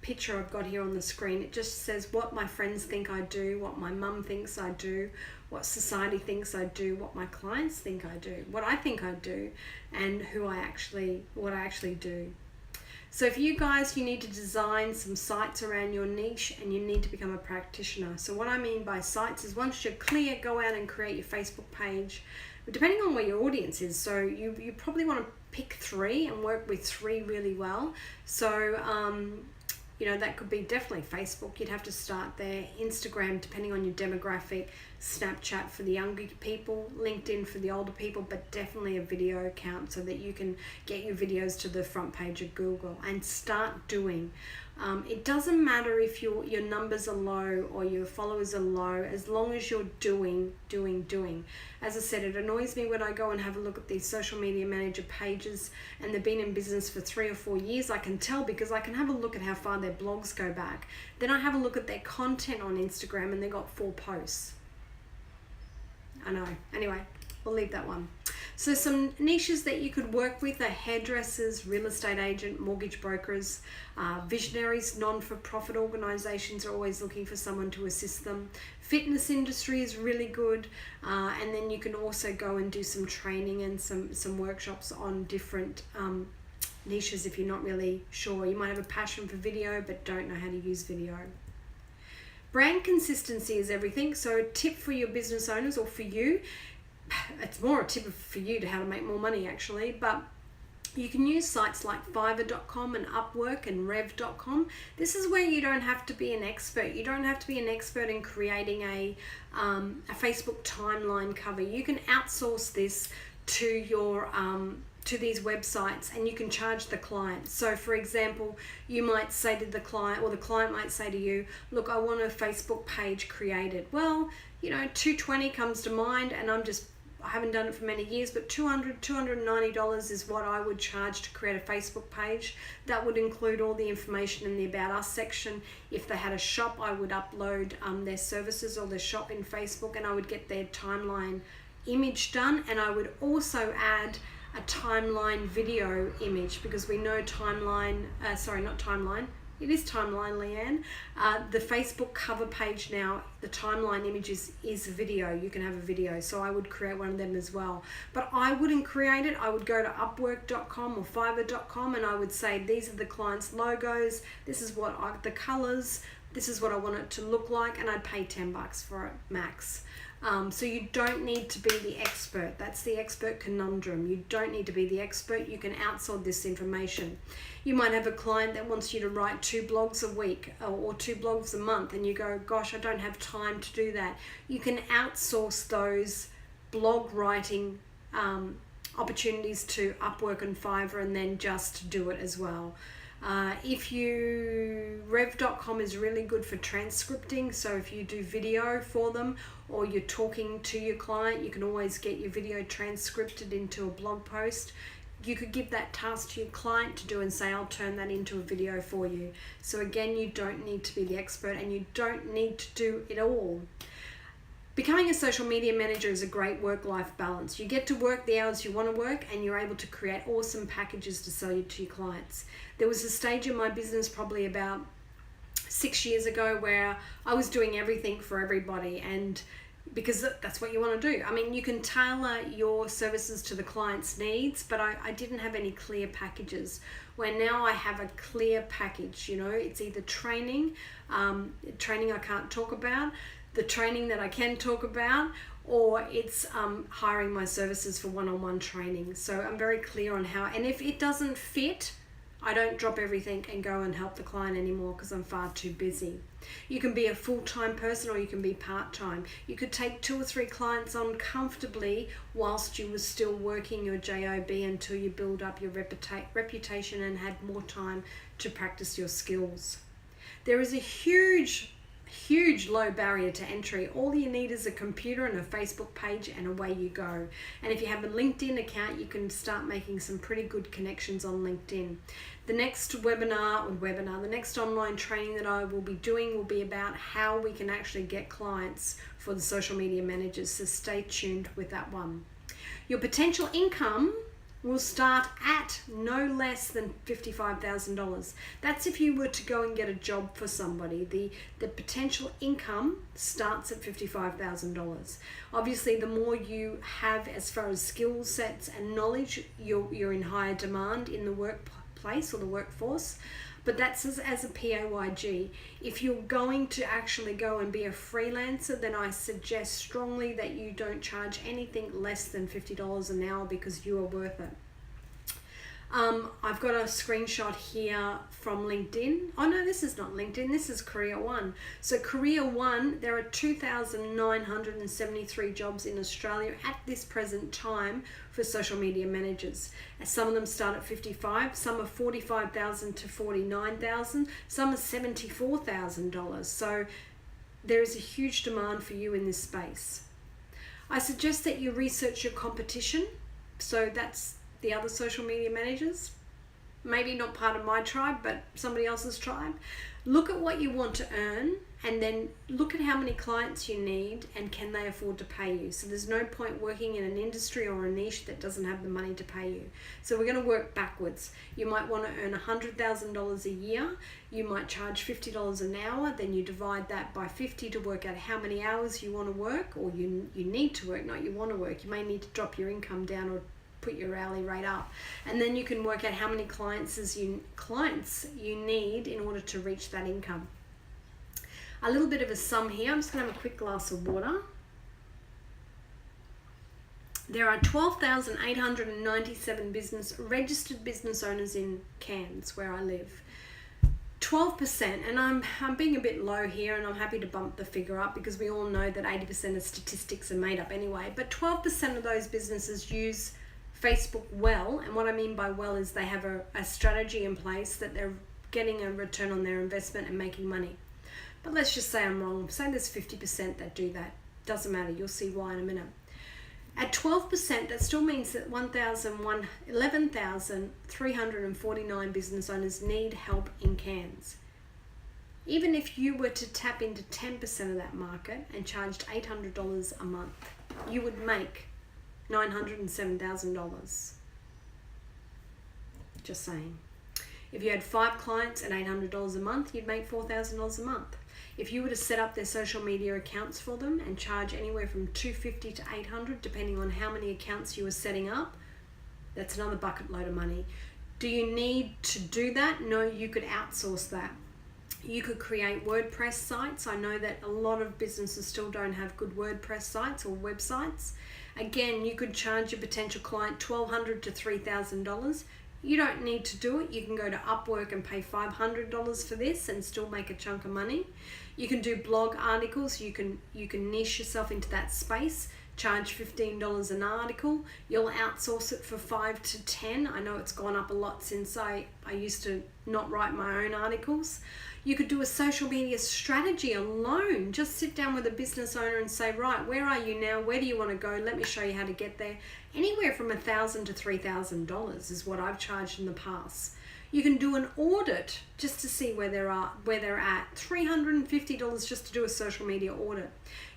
picture I've got here on the screen. It just says what my friends think I do, what my mum thinks I do, what society thinks I do, what my clients think I do, what I think I do, and what I actually do. So for you guys, you need to design some sites around your niche, and you need to become a practitioner. So what I mean by sites is once you're clear, go out and create your Facebook page, depending on where your audience is. So you probably want to pick 3 and work with 3 really well. So that could be definitely Facebook. You'd have to start there. Instagram, depending on your demographic. Snapchat for the younger people. LinkedIn for the older people, but definitely a video account so that you can get your videos to the front page of Google and start doing. It doesn't matter if your numbers are low or your followers are low, as long as you're doing. As I said, it annoys me when I go and have a look at these social media manager pages and they've been in business for 3 or 4 years. I can tell because I can have a look at how far their blogs go back. Then I have a look at their content on Instagram and they got 4 posts. I know. Anyway, we'll leave that one. So some niches that you could work with are hairdressers, real estate agent, mortgage brokers, visionaries, non-for-profit organizations are always looking for someone to assist them. Fitness industry is really good. And then you can also go and do some training and some workshops on different niches if you're not really sure. You might have a passion for video but don't know how to use video. Brand consistency is everything. So a tip for your business owners, or for you, it's more a tip for you to how to make more money actually, but you can use sites like Fiverr.com and Upwork and Rev.com. This is where you don't have to be an expert. You don't have to be an expert in creating a Facebook timeline cover. You can outsource this to your to these websites, and you can charge the client. So for example, you might say to the client, or the client might say to you, look, I want a Facebook page created. Well, $220 comes to mind, and I haven't done it for many years, but $290 is what I would charge to create a Facebook page. That would include all the information in the About Us section. If they had a shop, I would upload their services or their shop in Facebook, and I would get their timeline image done, and I would also add a timeline video image, because we know It is timeline, Leanne. The Facebook cover page now, the timeline image is video. You can have a video. So I would create one of them as well. But I wouldn't create it. I would go to upwork.com or fiverr.com and I would say, these are the client's logos. This is what the colors. This is what I want it to look like. And I'd pay $10 for it max. So you don't need to be the expert. That's the expert conundrum. You don't need to be the expert. You can outsource this information. You might have a client that wants you to write 2 blogs a week or 2 blogs a month, and you go, gosh, I don't have time to do that. You can outsource those blog writing opportunities to Upwork and Fiverr and then just do it as well. Rev.com is really good for transcripting. So if you do video for them or you're talking to your client, you can always get your video transcripted into a blog post. You could give that task to your client to do and say, I'll turn that into a video for you. So again, you don't need to be the expert and you don't need to do it all. Becoming a social media manager is a great work-life balance. You get to work the hours you want to work and you're able to create awesome packages to sell you to your clients. There was a stage in my business probably about 6 years ago where I was doing everything for everybody, and because that's what you want to do. I mean, you can tailor your services to the client's needs, but I didn't have any clear packages. Where now I have a clear package, you know, it's either training I can't talk about, the training that I can talk about, or it's hiring my services for one-on-one training. So I'm very clear on how, and if it doesn't fit, I don't drop everything and go and help the client anymore because I'm far too busy. You can be a full-time person or you can be part-time. You could take 2 or 3 clients on comfortably whilst you were still working your job until you build up your reputation and had more time to practice your skills. There is a huge low barrier to entry. All you need is a computer and a Facebook page and away you go. And if you have a LinkedIn account, you can start making some pretty good connections on LinkedIn. The next the next online training that I will be doing will be about how we can actually get clients for the social media managers. So stay tuned with that one. Your potential income will start at no less than $55,000. That's if you were to go and get a job for somebody. The potential income starts at $55,000. Obviously, the more you have as far as skill sets and knowledge, you're in higher demand in the workplace or the workforce. But that's as a PAYG. If you're going to actually go and be a freelancer, then I suggest strongly that you don't charge anything less than $50 an hour because you are worth it. I've got a screenshot here from LinkedIn. Oh no, this is not LinkedIn, this is Career One. So Career One, there are 2,973 jobs in Australia at this present time for social media managers. Some of them start at 55, some are 45,000 to 49,000, some are $74,000. So there is a huge demand for you in this space. I suggest that you research your competition. So that's the other social media managers, maybe not part of my tribe, but somebody else's tribe. Look at what you want to earn and then look at how many clients you need and can they afford to pay you. So there's no point working in an industry or a niche that doesn't have the money to pay you. So we're going to work backwards. You might want to earn $100,000 a year. You might charge $50 an hour. Then you divide that by 50 to work out how many hours you want to work, or you need to work, not you want to work. You may need to drop your income down or put your hourly rate up, and then you can work out how many clients you need in order to reach that income. A little bit of a sum here. I'm just going to have a quick glass of water. There are 12,897 registered business owners in Cairns, where I live. 12%, and I'm being a bit low here, and I'm happy to bump the figure up because we all know that 80% of statistics are made up anyway, but 12% of those businesses use Facebook well, and what I mean by well is they have a strategy in place that they're getting a return on their investment and making money. But let's just say I'm wrong. Say there's 50% that do that. Doesn't matter. You'll see why in a minute. At 12%, that still means that 11,349 business owners need help in Cairns. Even if you were to tap into 10% of that market and charged $800 a month, you would make $907,000. Just saying. If you had 5 clients at $800 a month, you'd make $4,000 a month. If you were to set up their social media accounts for them and charge anywhere from $250 to $800, depending on how many accounts you were setting up, that's another bucket load of money. Do you need to do that? No, you could outsource that. You could create WordPress sites. I know that a lot of businesses still don't have good WordPress sites or websites. Again, you could charge your potential client $1,200 to $3,000. You don't need to do it. You can go to Upwork and pay $500 for this and still make a chunk of money. You can do blog articles. You can niche yourself into that space. Charge $15 an article. You'll outsource it for $5 to $10. I know it's gone up a lot since I used to not write my own articles. You could do a social media strategy alone. Just sit down with a business owner and say, right, where are you now? Where do you want to go? Let me show you how to get there. Anywhere from $1,000 to $3,000 is what I've charged in the past. You can do an audit just to see where they're at. $350 just to do a social media audit.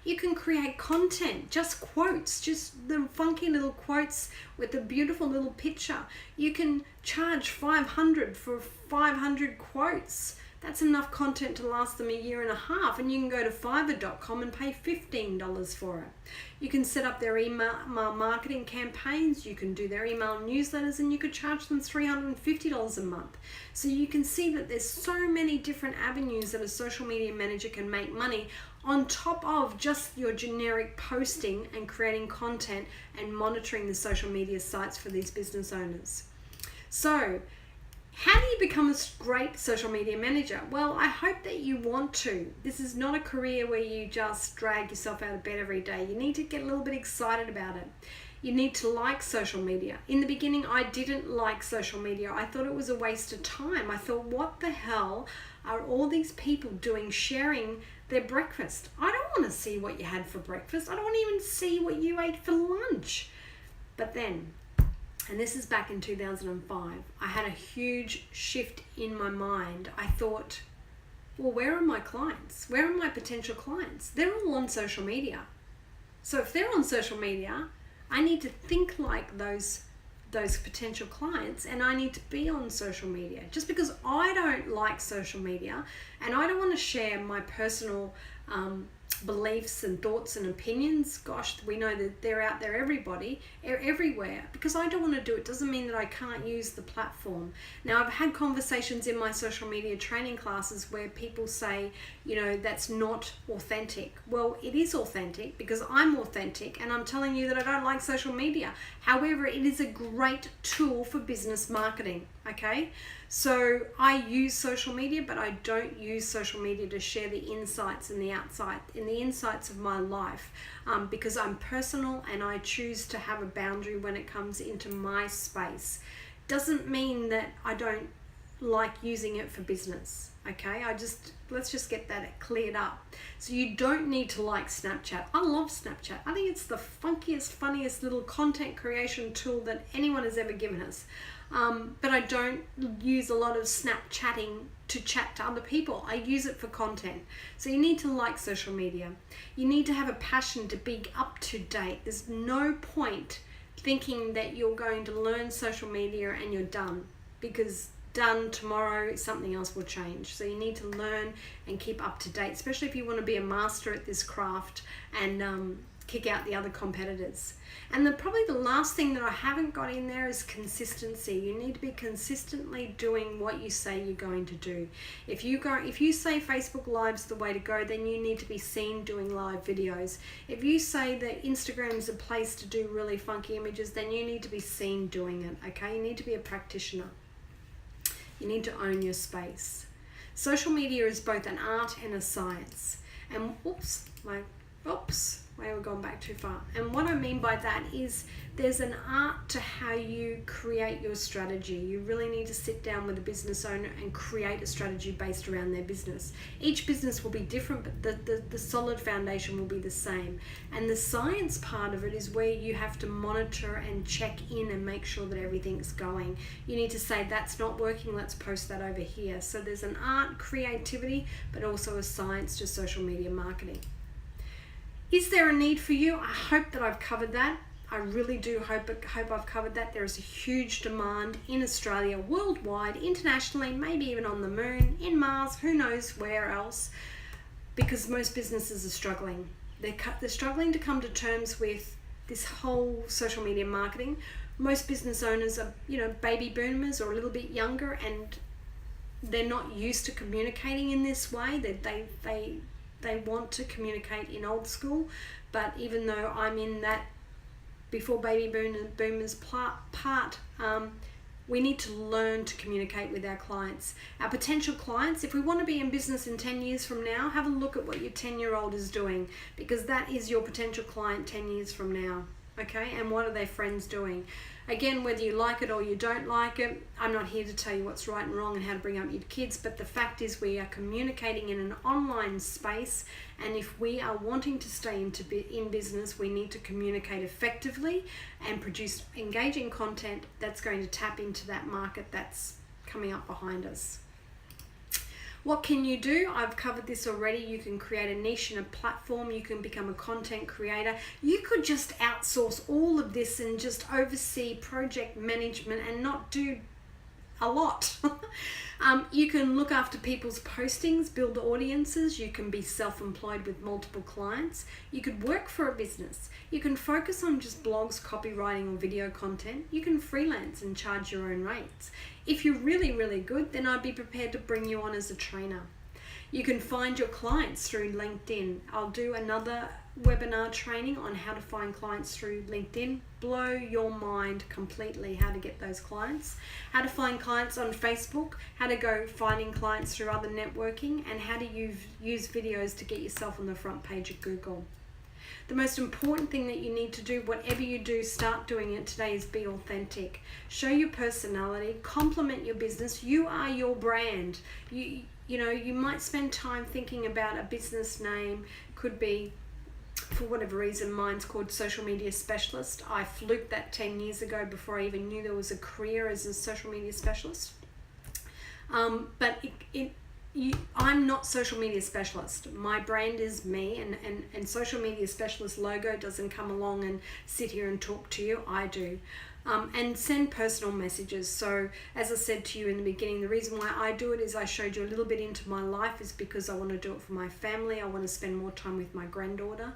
You can create content, just quotes, just the funky little quotes with the beautiful little picture. You can charge $500 for 500 quotes. That's enough content to last them a year and a half, and you can go to Fiverr.com and pay $15 for it. You can set up their email marketing campaigns, you can do their email newsletters, and you could charge them $350 a month. So you can see that there's so many different avenues that a social media manager can make money on top of just your generic posting and creating content and monitoring the social media sites for these business owners. So, how do you become a great social media manager? Well, I hope that you want to. This is not a career where you just drag yourself out of bed every day. You need to get a little bit excited about it. You need to like social media. In the beginning, I didn't like social media. I thought it was a waste of time. I thought, what the hell are all these people doing sharing their breakfast? I don't want to see what you had for breakfast. I don't want to even see what you ate for lunch. But then, and this is back in 2005, I had a huge shift in my mind. I thought, well, where are my clients? Where are my potential clients? They're all on social media. So if they're on social media, I need to think like those potential clients, and I need to be on social media. Just because I don't like social media and I don't want to share my personal beliefs and thoughts and opinions, gosh, we know that they're out there, everywhere. Because I don't want to do it doesn't mean that I can't use the platform. Now, I've had conversations in my social media training classes where people say, you know, that's not authentic. Well, it is authentic because I'm authentic and I'm telling you that I don't like social media. However, it is a great tool for business marketing, okay? So I use social media, but I don't use social media to share the insights and the insights of my life, because I'm personal and I choose to have a boundary when it comes into my space. Doesn't mean that I don't like using it for business, okay? Let's just get that cleared up. So you don't need to like Snapchat. I love Snapchat. I think it's the funkiest, funniest little content creation tool that anyone has ever given us. But I don't use a lot of Snapchatting to chat to other people. I use it for content. So you need to like social media. You need to have a passion to be up to date. There's no point thinking that you're going to learn social media and you're done, because done tomorrow, something else will change. So you need to learn and keep up to date, especially if you want to be a master at this craft and kick out the other competitors. And probably the last thing that I haven't got in there is consistency. You need to be consistently doing what you say you're going to do. If you say Facebook Live's the way to go, then you need to be seen doing live videos. If you say that Instagram's a place to do really funky images, then you need to be seen doing it, okay? You need to be a practitioner. You need to own your space. Social media is both an art and a science. And we've gone back too far. And what I mean by that is there's an art to how you create your strategy. You really need to sit down with a business owner and create a strategy based around their business. Each business will be different, but the solid foundation will be the same. And the science part of it is where you have to monitor and check in and make sure that everything's going. You need to say, that's not working, let's post that over here. So there's an art, creativity, but also a science to social media marketing. Is there a need for you? I hope that I've covered that. I really do hope I've covered that. There is a huge demand in Australia, worldwide, internationally, maybe even on the moon, in Mars, who knows where else, because most businesses are struggling. They're struggling to come to terms with this whole social media marketing. Most business owners are, baby boomers or a little bit younger, and they're not used to communicating in this way. They want to communicate in old school, but even though I'm in that before baby boomers part, we need to learn to communicate with our clients, our potential clients. If we want to be in business in 10 years from now, have a look at what your 10-year-old is doing, because that is your potential client 10 years from now. Okay, and what are their friends doing? Again, whether you like it or you don't like it, I'm not here to tell you what's right and wrong and how to bring up your kids, but the fact is we are communicating in an online space, and if we are wanting to stay in business, we need to communicate effectively and produce engaging content that's going to tap into that market that's coming up behind us. What can you do? I've covered this already. You can create a niche and a platform. You can become a content creator. You could just outsource all of this and just oversee project management and not do a lot. You can look after people's postings, build audiences. You can be self-employed with multiple clients. You could work for a business. You can focus on just blogs, copywriting, or video content. You can freelance and charge your own rates. If you're really, really good, then I'd be prepared to bring you on as a trainer. You can find your clients through LinkedIn. I'll do another webinar training on how to find clients through LinkedIn. Blow your mind completely how to get those clients, how to find clients on Facebook, how to go finding clients through other networking, and how to use videos to get yourself on the front page of Google. The most important thing that you need to do, whatever you do, start doing it today, is be authentic. Show your personality, complement your business. You are your brand. You might spend time thinking about a business name. Could be, for whatever reason, mine's called Social Media Specialist. I fluked that 10 years ago before I even knew there was a career as a social media specialist. But I'm not social media specialist. My brand is me, and social media specialist logo doesn't come along and sit here and talk to you. I do. And send personal messages. So as I said to you in the beginning, the reason why I do it is I showed you a little bit into my life is because I want to do it for my family. I want to spend more time with my granddaughter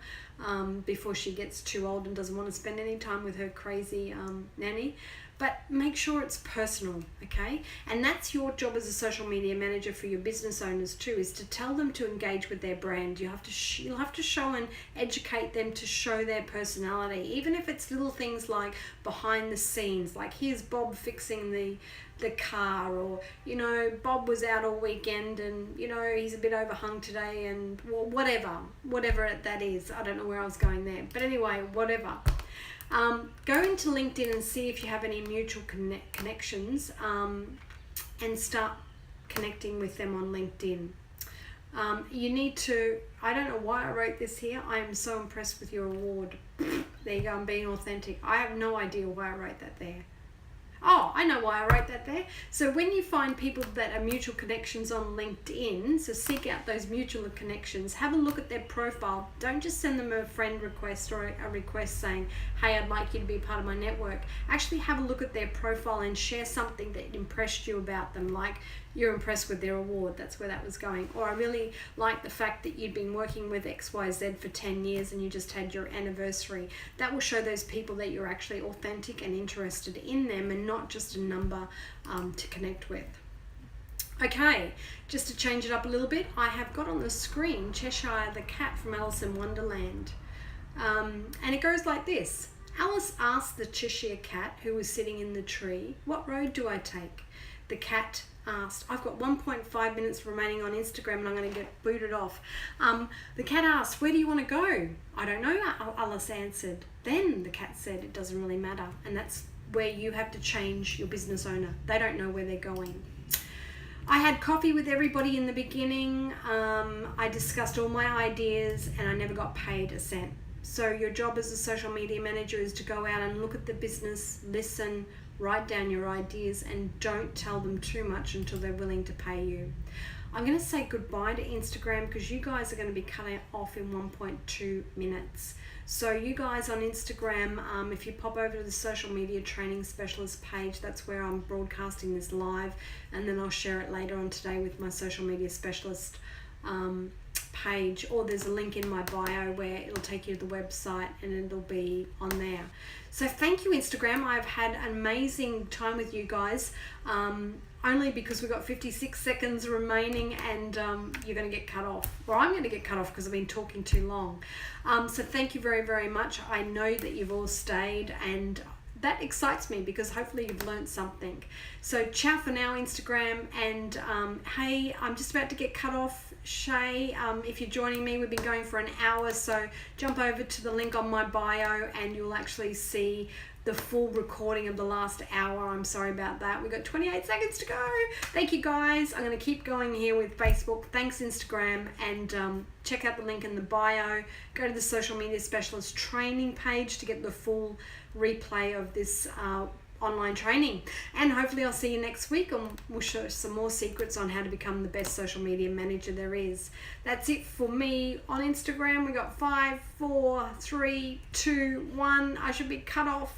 before she gets too old and doesn't want to spend any time with her crazy nanny. But make sure it's personal, okay? And that's your job as a social media manager for your business owners too, is to tell them to engage with their brand. You'll have to show and educate them to show their personality, even if it's little things like behind the scenes, like here's Bob fixing the car, or Bob was out all weekend and he's a bit overhung today, and whatever that is. I don't know where I was going there, but anyway, whatever. Go into LinkedIn and see if you have any mutual connections, and start connecting with them on LinkedIn. You need to, I don't know why I wrote this here. I am so impressed with your award. There you go, I'm being authentic. I have no idea why I wrote that there. Oh, I know why I wrote that there. So when you find people that are mutual connections on LinkedIn, so seek out those mutual connections, have a look at their profile. Don't just send them a friend request or a request saying, hey, I'd like you to be part of my network. Actually have a look at their profile and share something that impressed you about them, like you're impressed with their award. That's where that was going. Or I really like the fact that you'd been working with XYZ for 10 years and you just had your anniversary. That will show those people that you're actually authentic and interested in them and not just a number to connect with. Okay, just to change it up a little bit, I have got on the screen Cheshire the cat from Alice in Wonderland. And it goes like this. Alice asked the Cheshire cat, who was sitting in the tree, what road do I take? The cat asked, I've got 1.5 minutes remaining on Instagram and I'm going to get booted off. The cat asked, where do you want to go? I don't know, Alice answered. Then the cat said, it doesn't really matter. And that's where you have to change your business owner. They don't know where they're going. I had coffee with everybody in the beginning. I discussed all my ideas and I never got paid a cent. So your job as a social media manager is to go out and look at the business, listen, write down your ideas, and don't tell them too much until they're willing to pay you. I'm going to say goodbye to Instagram because you guys are going to be cutting off in 1.2 minutes. So you guys on Instagram, if you pop over to the social media training specialist page, that's where I'm broadcasting this live, and then I'll share it later on today with my social media specialist page, or there's a link in my bio where it'll take you to the website and it'll be on there. So thank you, Instagram. I've had an amazing time with you guys, only because we've got 56 seconds remaining, and you're going to get cut off, or I'm going to get cut off because I've been talking too long. So thank you very, very much. I know that you've all stayed, and that excites me because hopefully you've learned something. So ciao for now, Instagram. And hey, I'm just about to get cut off. Shay, if you're joining me, we've been going for an hour, so jump over to the link on my bio and you'll actually see the full recording of the last hour. I'm sorry about that. We've got 28 seconds to go. Thank you, guys. I'm going to keep going here with Facebook. Thanks, Instagram. And check out the link in the bio. Go to the social media specialist training page to get the full replay of this online training. And hopefully I'll see you next week, and we'll show some more secrets on how to become the best social media manager there is. That's it for me on Instagram. We got 5, 4, 3, 2, 1. I should be cut off.